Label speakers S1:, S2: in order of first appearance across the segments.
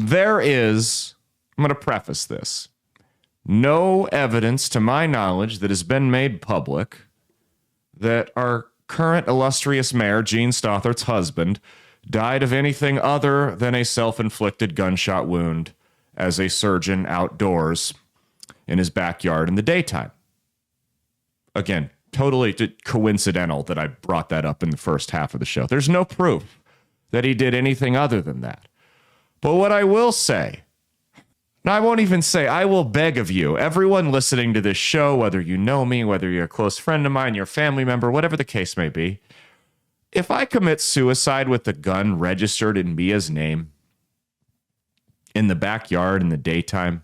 S1: There is, I'm going to preface this, no evidence to my knowledge that has been made public that our current illustrious mayor, Gene Stothert's husband, died of anything other than a self-inflicted gunshot wound as a surgeon outdoors in his backyard in the daytime. Again, totally coincidental that I brought that up in the first half of the show. There's no proof that he did anything other than that. But what I will say, and I won't even say, I will beg of you, everyone listening to this show, whether you know me, whether you're a close friend of mine, you're a family member, whatever the case may be, if I commit suicide with the gun registered in Mia's name in the backyard in the daytime,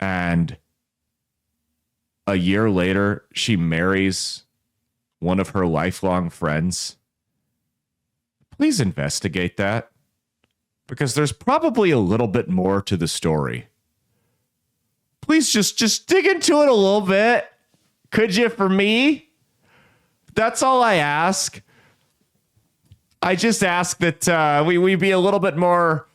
S1: and a year later she marries one of her lifelong friends, please investigate that. Because there's probably a little bit more to the story. Please just dig into it a little bit. Could you, for me? That's all I ask. I just ask that we be a little bit more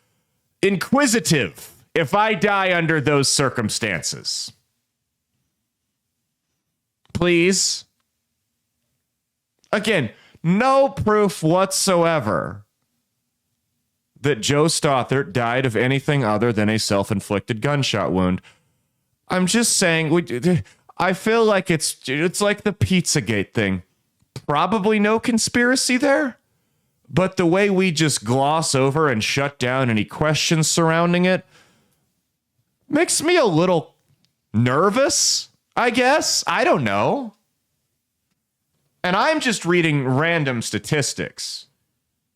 S1: inquisitive if I die under those circumstances. Please. Again, no proof whatsoever that Joe Stothert died of anything other than a self-inflicted gunshot wound. I'm just saying, I feel like it's like the Pizzagate thing. Probably no conspiracy there, but the way we just gloss over and shut down any questions surrounding it makes me a little nervous, I guess. I don't know. And I'm just reading random statistics.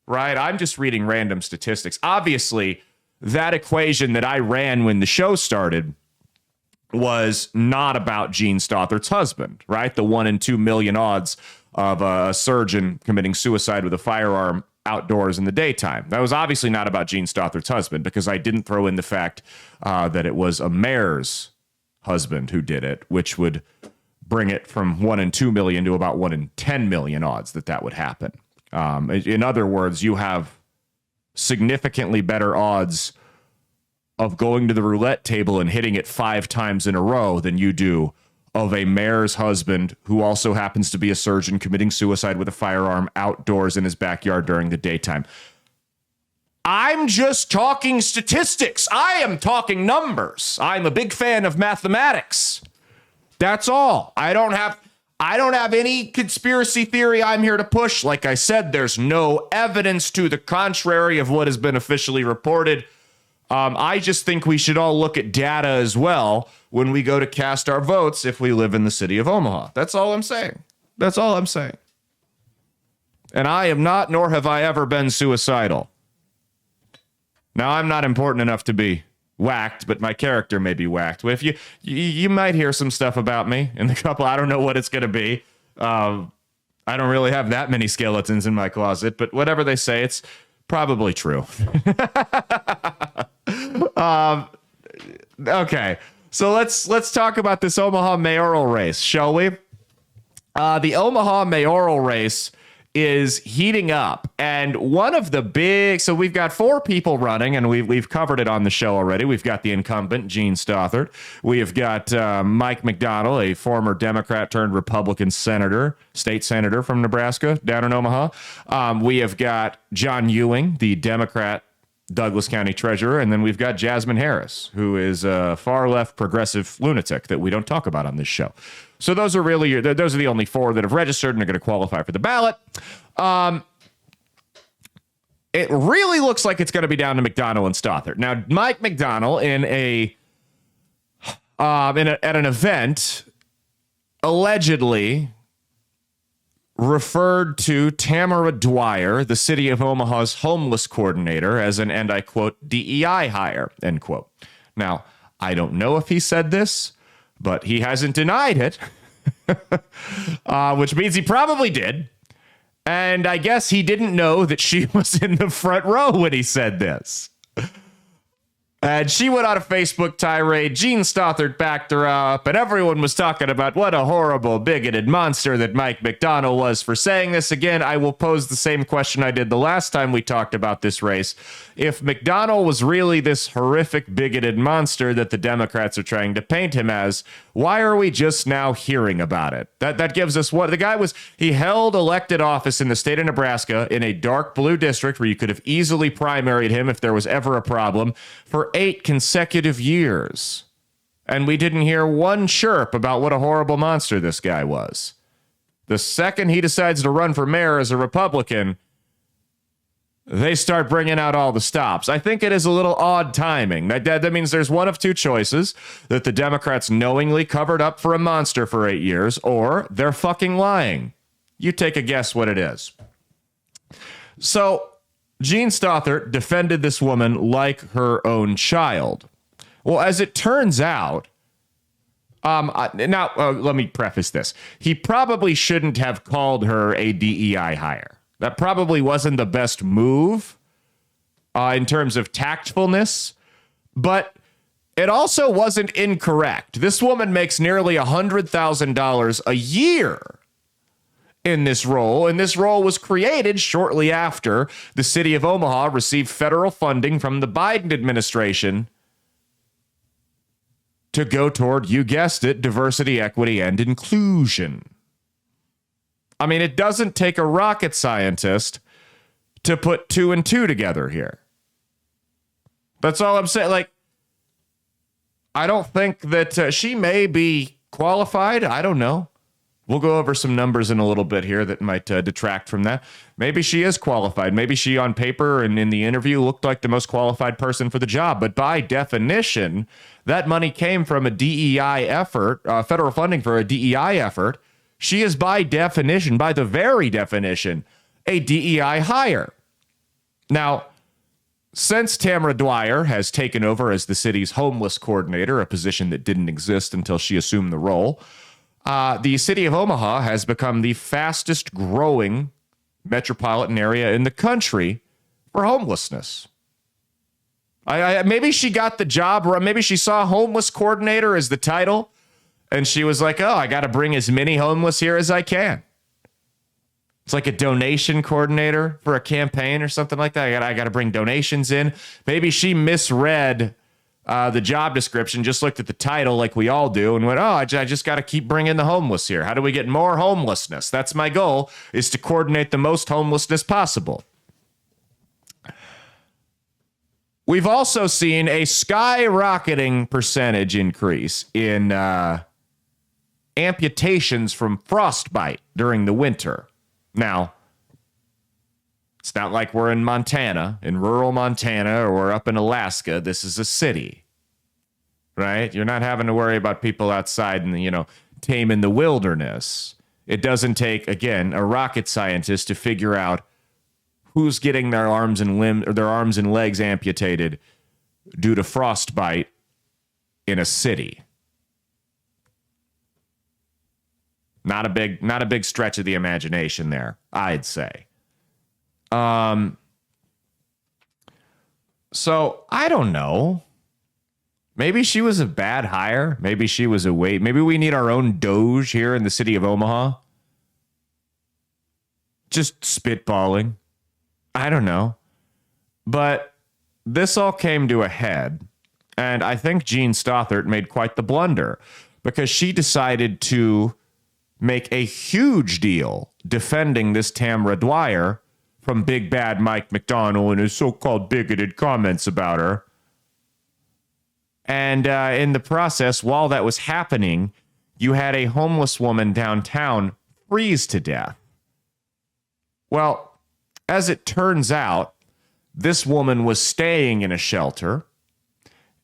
S1: Right? I'm just reading random statistics. Obviously, that equation that I ran when the show started was not about Gene Stothert's husband, right? The 1 in 2 million odds of a surgeon committing suicide with a firearm outdoors in the daytime. That was obviously not about Gene Stothert's husband, because I didn't throw in the fact that it was a mayor's husband who did it, which would bring it from 1 in 2 million to about 1 in 10 million odds that would happen. In other words, you have significantly better odds of going to the roulette table and hitting it 5 times in a row than you do of a mayor's husband who also happens to be a surgeon committing suicide with a firearm outdoors in his backyard during the daytime. I'm just talking statistics. I am talking numbers. I'm a big fan of mathematics. That's all. I don't have any conspiracy theory I'm here to push. Like I said, there's no evidence to the contrary of what has been officially reported. I just think we should all look at data as well when we go to cast our votes if we live in the city of Omaha. That's all I'm saying. That's all I'm saying. And I am not, nor have I ever been suicidal. Now, I'm not important enough to be whacked, but my character may be whacked. If you might hear some stuff about me in the couple. I don't know what it's going to be. I don't really have that many skeletons in my closet, but whatever they say, it's probably true. Okay, so let's talk about this Omaha mayoral race, shall we? The Omaha mayoral race is heating up, and one of the big, so we've got 4 people running, and we've covered it on the show already. We've got the incumbent Gene Stothert. We have got Mike McDonald, a former Democrat turned Republican senator, state senator from Nebraska down in Omaha. We have got John Ewing, the Democrat Douglas County treasurer, and then we've got Jasmine Harris, who is a far left progressive lunatic that we don't talk about on this show. So those are the only 4 that have registered and are going to qualify for the ballot. It really looks like it's going to be down to McDonald and Stothert. Now, Mike McDonald at an event allegedly referred to Tamara Dwyer, the city of Omaha's homeless coordinator, as an, and I quote, DEI hire, end quote. Now, I don't know if he said this, but he hasn't denied it, which means he probably did. And I guess he didn't know that she was in the front row when he said this. And she went on a Facebook tirade. Gene Stothert backed her up, and everyone was talking about what a horrible, bigoted monster that Mike McDonald was for saying this. Again, I will pose the same question I did the last time we talked about this race. If McDonald was really this horrific, bigoted monster that the Democrats are trying to paint him as, why are we just now hearing about it? That gives us what the guy was. He held elected office in the state of Nebraska in a dark blue district where you could have easily primaried him if there was ever a problem for 8 consecutive years. And we didn't hear one chirp about what a horrible monster this guy was. The second he decides to run for mayor as a Republican, they start bringing out all the stops. I think it is a little odd timing. That means there's one of two choices: that the Democrats knowingly covered up for a monster for 8 years, or they're fucking lying. You take a guess what it is. So Gene Stothert defended this woman like her own child. Well, as it turns out, let me preface this. He probably shouldn't have called her a DEI hire. That probably wasn't the best move in terms of tactfulness, but it also wasn't incorrect. This woman makes nearly $100,000 a year in this role, and this role was created shortly after the city of Omaha received federal funding from the Biden administration to go toward, you guessed it, diversity, equity, and inclusion. I mean, it doesn't take a rocket scientist to put 2 and 2 together here. That's all I'm saying. Like, I don't think that she may be qualified. I don't know. We'll go over some numbers in a little bit here that might detract from that. Maybe she is qualified. Maybe she on paper and in the interview looked like the most qualified person for the job. But by definition, that money came from a DEI effort, federal funding for a DEI effort. She is by definition, by the very definition, a DEI hire. Now, since Tamara Dwyer has taken over as the city's homeless coordinator, a position that didn't exist until she assumed the role, the city of Omaha has become the fastest growing metropolitan area in the country for homelessness. Maybe she got the job, or maybe she saw homeless coordinator as the title, and she was like, oh, I got to bring as many homeless here as I can. It's like a donation coordinator for a campaign or something like that. I got to bring donations in. Maybe she misread the job description, just looked at the title like we all do and went, oh, I just got to keep bringing the homeless here. How do we get more homelessness? That's my goal, is to coordinate the most homelessness possible. We've also seen a skyrocketing percentage increase in amputations from frostbite during the winter. Now, it's not like we're in Montana, in rural Montana, or we're up in Alaska. This is a city, right? You're not having to worry about people outside and, taming the wilderness. It doesn't take, again, a rocket scientist to figure out who's getting their arms and legs amputated due to frostbite in a city. Not a big stretch of the imagination there, I'd say. So I don't know. Maybe she was a bad hire. Maybe she was a wait. Maybe we need our own Doge here in the city of Omaha. Just spitballing. I don't know. But this all came to a head, and I think Gene Stothert made quite the blunder, because she decided to make a huge deal defending this Tamara Dwyer from Big Bad Mike McDonald and his so-called bigoted comments about her. And in the process, while that was happening, you had a homeless woman downtown freeze to death. Well, as it turns out, this woman was staying in a shelter,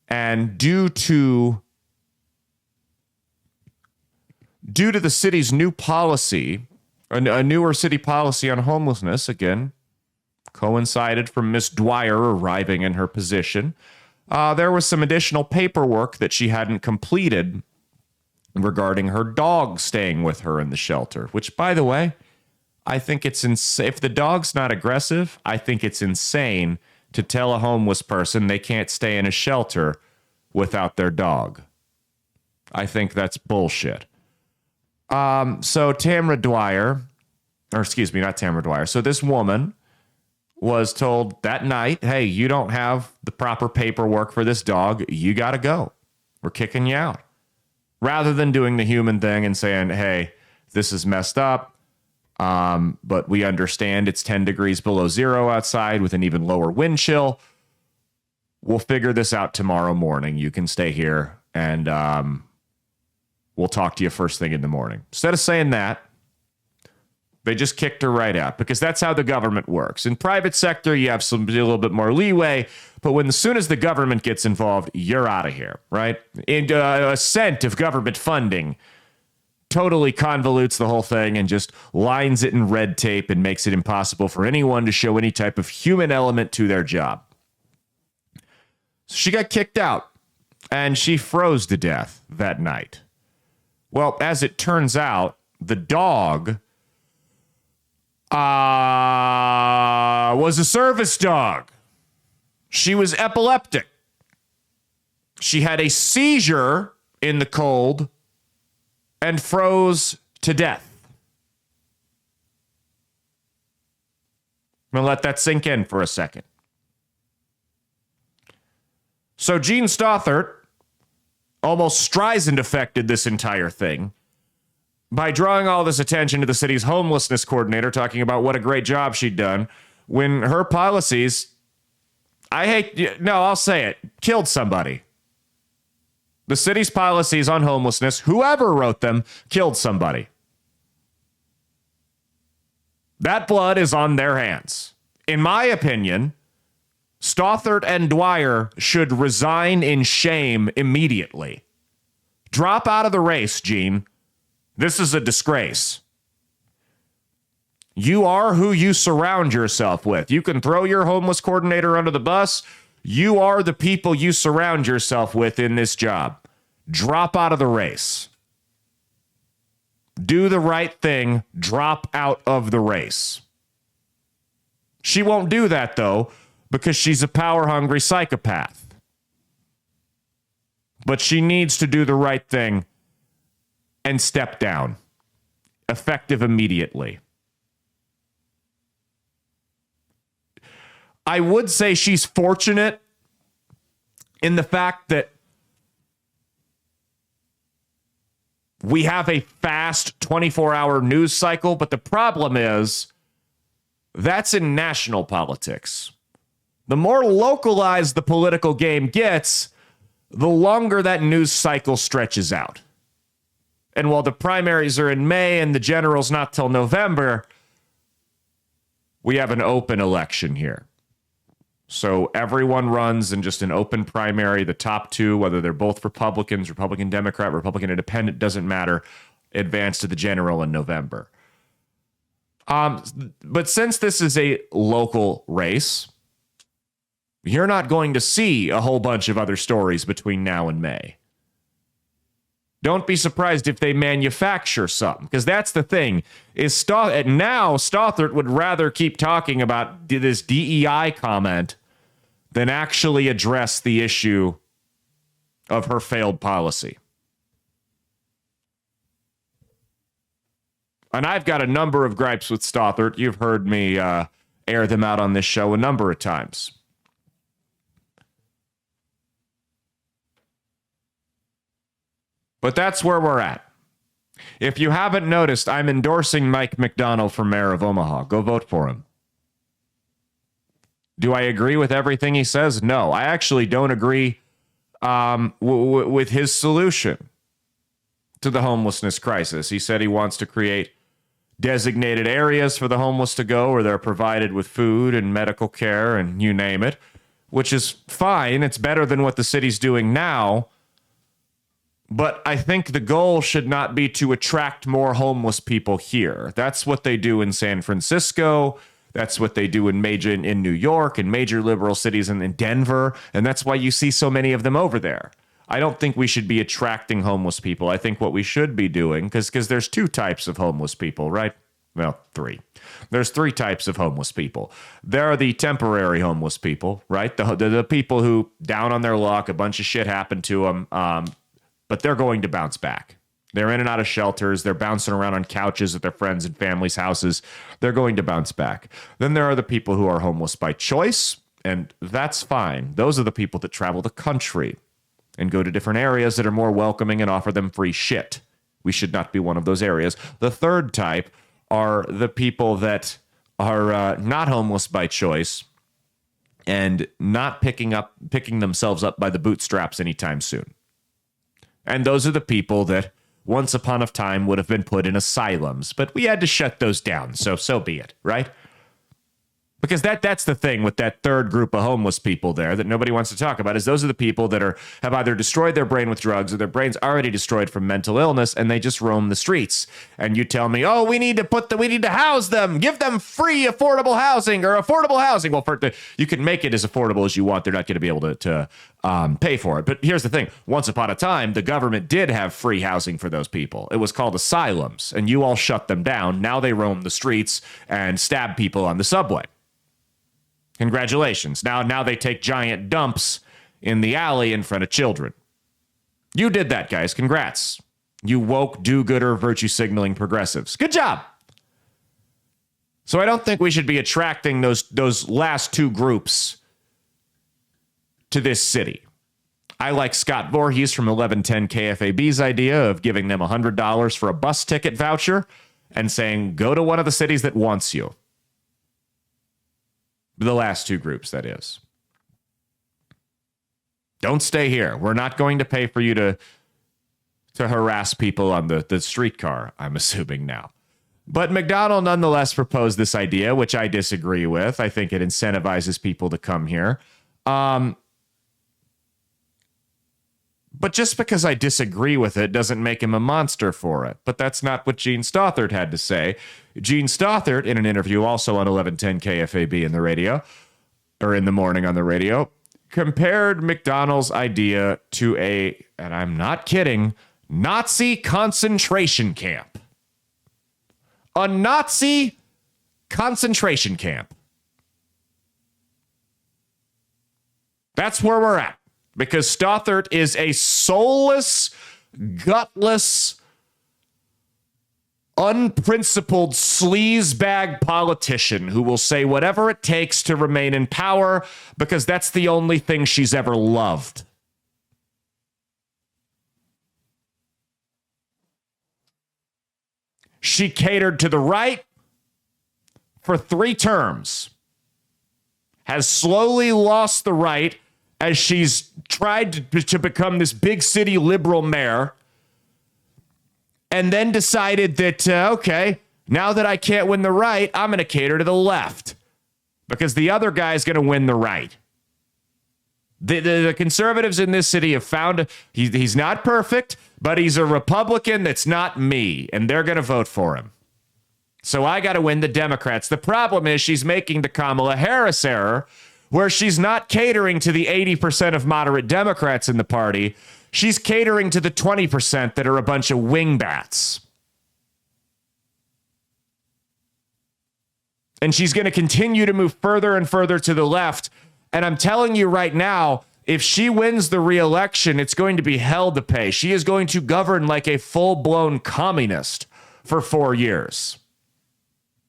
S1: and due to the city's new policy, a newer city policy on homelessness, again, coincided from Miss Dwyer arriving in her position, there was some additional paperwork that she hadn't completed regarding her dog staying with her in the shelter, which, by the way, I think it's insane. If the dog's not aggressive, I think it's insane to tell a homeless person they can't stay in a shelter without their dog. I think that's bullshit. So Tamara Dwyer, or excuse me, not Tamara Dwyer. So this woman was told that night, hey, you don't have the proper paperwork for this dog. You got to go. We're kicking you out. Rather than doing the human thing and saying, hey, this is messed up, but we understand it's 10 degrees below zero outside with an even lower wind chill. We'll figure this out tomorrow morning. You can stay here and we'll talk to you first thing in the morning. Instead of saying that, they just kicked her right out because that's how the government works. In private sector, you have a little bit more leeway, but as soon as the government gets involved, you're out of here, right? And a cent of government funding totally convolutes the whole thing and just lines it in red tape and makes it impossible for anyone to show any type of human element to their job. So she got kicked out and she froze to death that night. Well, as it turns out, the dog was a service dog. She was epileptic. She had a seizure in the cold and froze to death. I'm going to let that sink in for a second. So Gene Stothert almost Streisand affected this entire thing by drawing all this attention to the city's homelessness coordinator, talking about what a great job she'd done, when her policies, I'll say it, killed somebody. The city's policies on homelessness, whoever wrote them, killed somebody. That blood is on their hands. In my opinion, Stothert and Dwyer should resign in shame immediately. Drop out of the race, Gene. This is a disgrace. You are who you surround yourself with. You can throw your homeless coordinator under the bus. You are the people you surround yourself with in this job. Drop out of the race. Do the right thing. Drop out of the race. She won't do that, though, because she's a power-hungry psychopath. But she needs to do the right thing and step down. Effective immediately. I would say she's fortunate in the fact that we have a fast 24-hour news cycle, but the problem is that's in national politics. The more localized the political game gets, the longer that news cycle stretches out. And while the primaries are in May and the general's not till November, we have an open election here. So everyone runs in just an open primary. The top two, whether they're both Republicans, Republican Democrat, Republican Independent, doesn't matter, advance to the general in November. But since this is a local race, you're not going to see a whole bunch of other stories between now and May. Don't be surprised if they manufacture something, because that's the thing. Now Stothert would rather keep talking about this DEI comment than actually address the issue of her failed policy. And I've got a number of gripes with Stothert. You've heard me air them out on this show a number of times. But that's where we're at. If you haven't noticed, I'm endorsing Mike McDonald for mayor of Omaha. Go vote for him. Do I agree with everything he says? No, I actually don't agree with his solution to the homelessness crisis. He said he wants to create designated areas for the homeless to go where they're provided with food and medical care and you name it, which is fine. It's better than what the city's doing now. But I think the goal should not be to attract more homeless people here. That's what they do in San Francisco. That's what they do in New York and major liberal cities in Denver. And that's why you see so many of them over there. I don't think we should be attracting homeless people. I think what we should be doing, because there's two types of homeless people, right? Well, three. There's three types of homeless people. There are the temporary homeless people, right? The people who, down on their luck, a bunch of shit happened to them, but they're going to bounce back. They're in and out of shelters. They're bouncing around on couches at their friends' and families' houses. They're going to bounce back. Then there are the people who are homeless by choice, and that's fine. Those are the people that travel the country and go to different areas that are more welcoming and offer them free shit. We should not be one of those areas. The third type are the people that are not homeless by choice and not picking themselves up by the bootstraps anytime soon. And those are the people that once upon a time would have been put in asylums, but we had to shut those down, so be it, right? Because that's the thing with that third group of homeless people there that nobody wants to talk about, is those are the people that have either destroyed their brain with drugs or their brain's already destroyed from mental illness, and they just roam the streets. And you tell me, oh, we need to house them, give them free affordable housing or affordable housing. Well, you can make it as affordable as you want. They're not going to be able to pay for it. But here's the thing. Once upon a time, the government did have free housing for those people. It was called asylums, and you all shut them down. Now they roam the streets and stab people on the subway. Congratulations. Now they take giant dumps in the alley in front of children. You did that, guys. Congrats. You woke, do-gooder, virtue signaling progressives. Good job. So I don't think we should be attracting those last two groups to this city. I like Scott Voorhees from 1110 KFAB's idea of giving them $100 for a bus ticket voucher and saying, go to one of the cities that wants you. The last two groups, that is. Don't stay here. We're not going to pay for you to harass people on the streetcar, I'm assuming now. But McDonald nonetheless proposed this idea, which I disagree with. I think it incentivizes people to come here. But just because I disagree with it doesn't make him a monster for it. But that's not what Gene Stothert had to say. Gene Stothert, in an interview also on 1110 KFAB in the radio, or in the morning on the radio, compared McDonald's idea to and I'm not kidding, Nazi concentration camp. A Nazi concentration camp. That's where we're at. Because Stothert is a soulless, gutless, unprincipled sleazebag politician who will say whatever it takes to remain in power because that's the only thing she's ever loved. She catered to the right for 3 terms, has slowly lost the right as she's tried to become this big city liberal mayor, and then decided that, okay, now that I can't win the right, I'm going to cater to the left because the other guy's going to win the right. The conservatives in this city have found he's not perfect, but he's a Republican that's not me, and they're going to vote for him. So I got to win the Democrats. The problem is she's making the Kamala Harris error, where she's not catering to the 80% of moderate Democrats in the party. She's catering to the 20% that are a bunch of wingbats. And she's going to continue to move further and further to the left. And I'm telling you right now, if she wins the re-election, it's going to be hell to pay. She is going to govern like a full-blown communist for 4 years.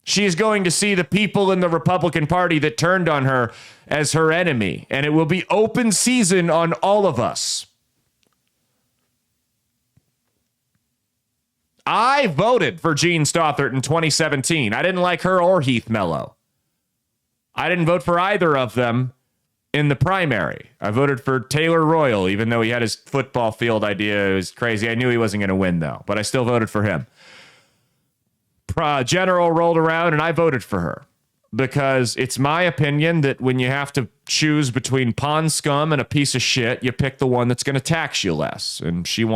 S1: She is going to see the people in the Republican Party that turned on her as her enemy, and it will be open season on all of us. I voted for Gene Stothert in 2017. I didn't like her or Heath Mello. I didn't vote for either of them in the primary. I voted for Taylor Royal, even though he had his football field idea. It was crazy. I knew he wasn't going to win, though, but I still voted for him. General rolled around and I voted for her because it's my opinion that when you have to choose between pond scum and a piece of shit, you pick the one that's going to tax you less. And she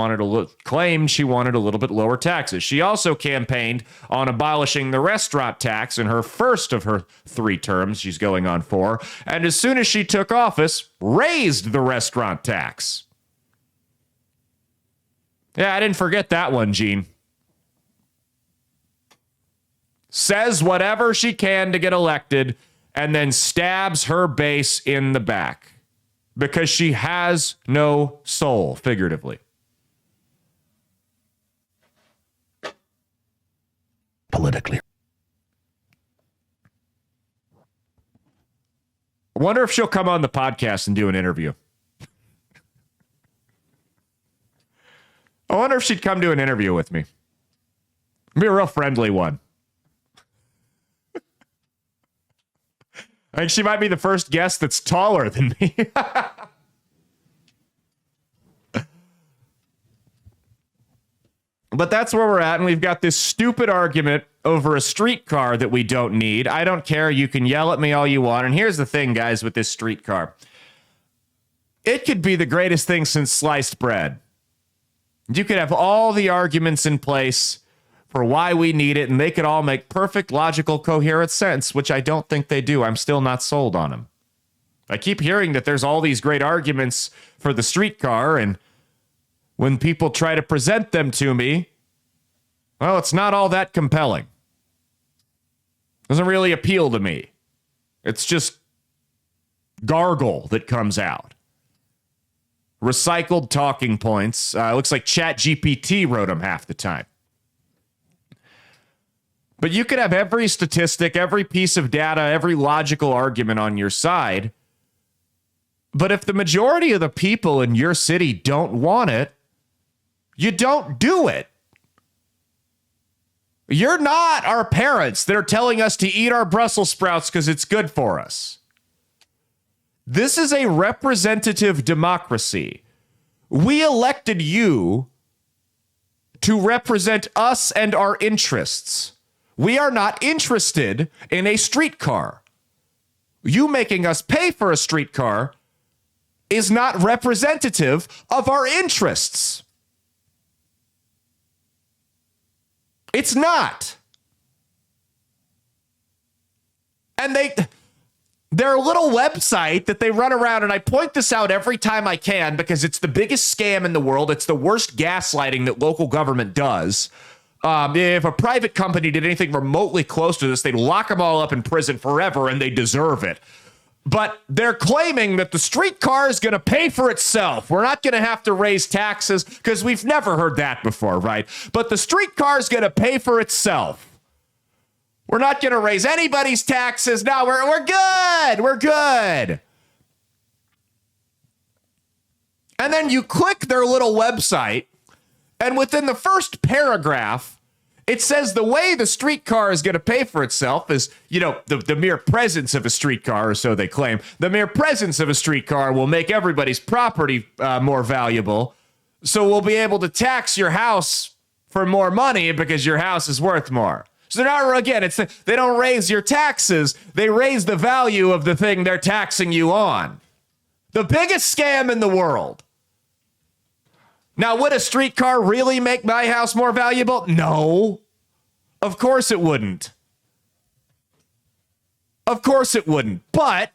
S1: claimed she wanted a little bit lower taxes. She also campaigned on abolishing the restaurant tax in her first of her 3 terms. She's going on 4. And as soon as she took office, raised the restaurant tax. Yeah, I didn't forget that one, Gene. says whatever she can to get elected, and then stabs her base in the back because she has no soul, figuratively.
S2: Politically.
S1: I wonder if she'll come on the podcast and do an interview. I wonder if she'd come do an interview with me. It'd be a real friendly one. I think she might be the first guest that's taller than me. But that's where we're at, and we've got this stupid argument over a streetcar that we don't need. I don't care. You can yell at me all you want. And here's the thing, guys, with this streetcar. It could be the greatest thing since sliced bread. You could have all the arguments in place for why we need it, and they could all make perfect, logical, coherent sense, which I don't think they do. I'm still not sold on them. I keep hearing that there's all these great arguments for the streetcar, and when people try to present them to me, well, it's not all that compelling. Doesn't really appeal to me. It's just gargle that comes out. Recycled talking points. Looks like ChatGPT wrote them half the time. But you could have every statistic, every piece of data, every logical argument on your side. But if the majority of the people in your city don't want it, you don't do it. You're not our parents that are telling us to eat our Brussels sprouts because it's good for us. This is a representative democracy. We elected you to represent us and our interests. We are not interested in a streetcar. You making us pay for a streetcar is not representative of our interests. It's not. And their little website that they run around, and I point this out every time I can because it's the biggest scam in the world. It's the worst gaslighting that local government does. If a private company did anything remotely close to this, they'd lock them all up in prison forever, and they deserve it. But they're claiming that the streetcar is going to pay for itself. We're not going to have to raise taxes because we've never heard that before, right? But the streetcar is going to pay for itself. We're not going to raise anybody's taxes. No, we're good. We're good. And then you click their little website, and within the first paragraph, it says the way the streetcar is going to pay for itself is, the mere presence of a streetcar, or so they claim. The mere presence of a streetcar will make everybody's property more valuable. So we'll be able to tax your house for more money because your house is worth more. So now, again, they don't raise your taxes. They raise the value of the thing they're taxing you on. The biggest scam in the world. Now, would a streetcar really make my house more valuable? No. Of course it wouldn't. Of course it wouldn't. But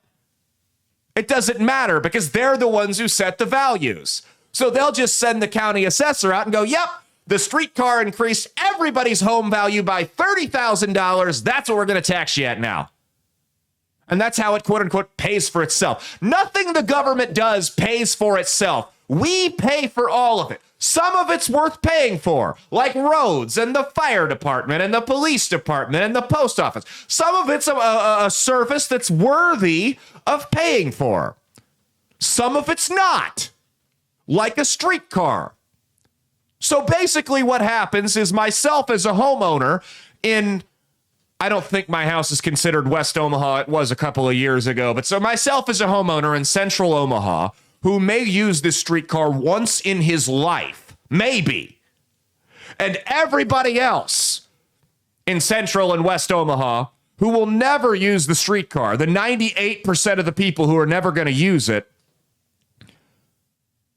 S1: it doesn't matter because they're the ones who set the values. So they'll just send the county assessor out and go, yep, the streetcar increased everybody's home value by $30,000. That's what we're going to tax you at now. And that's how it, quote unquote, pays for itself. Nothing the government does pays for itself. We pay for all of it. Some of it's worth paying for, like roads and the fire department and the police department and the post office. Some of it's a service that's worthy of paying for. Some of it's not, like a streetcar. So basically what happens is myself as a homeowner I don't think my house is considered West Omaha. It was a couple of years ago. But so myself as a homeowner in central Omaha, who may use this streetcar once in his life, maybe, and everybody else in central and West Omaha who will never use the streetcar, the 98% of the people who are never going to use it,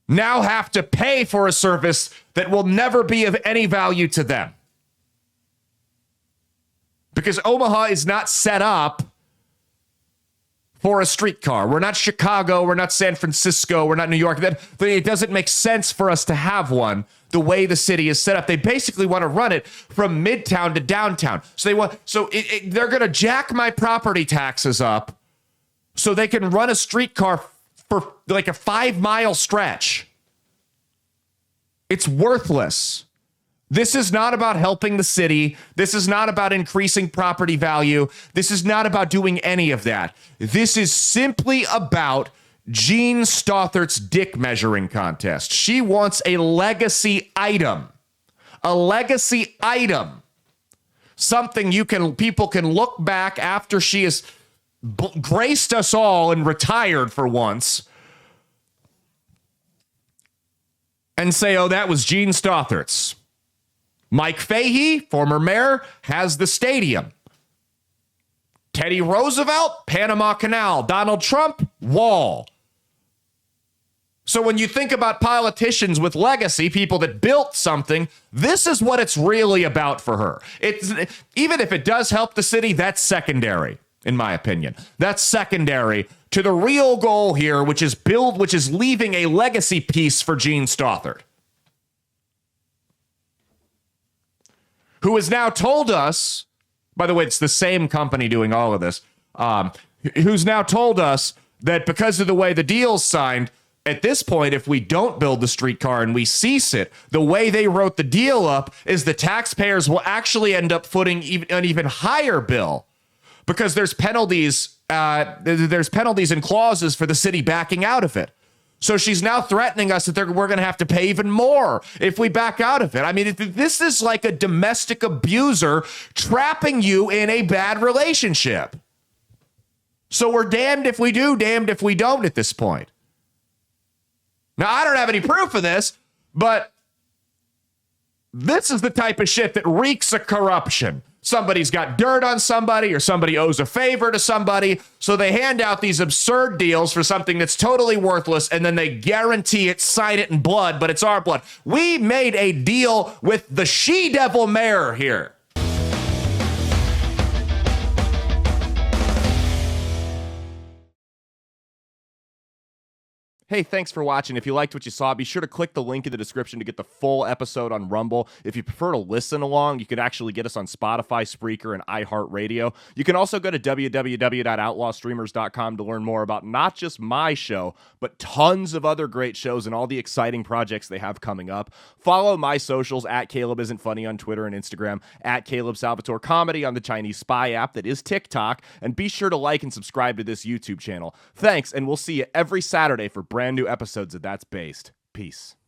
S1: now have to pay for a service that will never be of any value to them. Because Omaha is not set up for a streetcar. We're not Chicago. We're not San Francisco. We're not New York. It doesn't make sense for us to have one the way the city is set up. They basically want to run it from midtown to downtown. They're going to jack my property taxes up so they can run a streetcar for like a 5-mile stretch. It's worthless. This is not about helping the city. This is not about increasing property value. This is not about doing any of that. This is simply about Jean Stothert's dick measuring contest. She wants a legacy item. A legacy item. Something people can look back after she has graced us all and retired for once and say, oh, that was Jean Stothert's. Mike Fahey, former mayor, has the stadium. Teddy Roosevelt, Panama Canal. Donald Trump, wall. So when you think about politicians with legacy, people that built something, this is what it's really about for her. Even if it does help the city, that's secondary, in my opinion. That's secondary to the real goal here, which is leaving a legacy piece for Jean Stothert, who has now told us, by the way, it's the same company doing all of this, who's now told us that because of the way the deal's signed, at this point, if we don't build the streetcar and we cease it, the way they wrote the deal up is the taxpayers will actually end up footing an even higher bill because there's penalties and clauses for the city backing out of it. So she's now threatening us that we're going to have to pay even more if we back out of it. I mean, this is like a domestic abuser trapping you in a bad relationship. So we're damned if we do, damned if we don't at this point. Now, I don't have any proof of this, but this is the type of shit that reeks of corruption. Somebody's got dirt on somebody or somebody owes a favor to somebody, so they hand out these absurd deals for something that's totally worthless, and then they guarantee it, sign it in blood, but it's our blood. We made a deal with the she-devil mayor here. Hey, thanks for watching. If you liked what you saw, be sure to click the link in the description to get the full episode on Rumble. If you prefer to listen along, you could actually get us on Spotify, Spreaker, and iHeartRadio. You can also go to www.outlawstreamers.com to learn more about not just my show, but tons of other great shows and all the exciting projects they have coming up. Follow my socials at Caleb Isn't Funny on Twitter and Instagram, at Caleb Salvatore Comedy on the Chinese Spy app that is TikTok, and be sure to like and subscribe to this YouTube channel. Thanks, and we'll see you every Saturday for brand new episodes of That's Based. Peace.